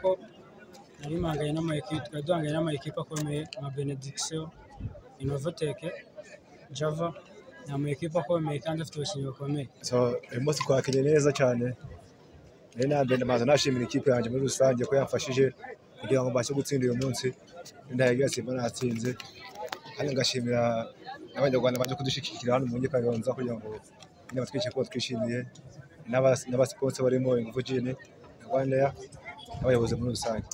ko nari mpanganye n'amakipe akomeye nka Benediction, Innovatec, Java, ni amakipe akomeye kandi afite abakinnyi bakomeye. Uyu munsi twakinnye neza cyane, rero nambere ndabanza nashimira ikipe yanjye muri rusange ko yamfashije kugira ngo mbashe gutsinda uyu munsi, ndahiga Simba natsinze, kandi ngashimira n'abanyarwanda baje kudushyigikira hano mu mujyi Kayonza kugira ngo batwike ko twishimiye, n'abasiponsa barimo Ingufu Gin, Rwandair, n'abayobozi muri rusange.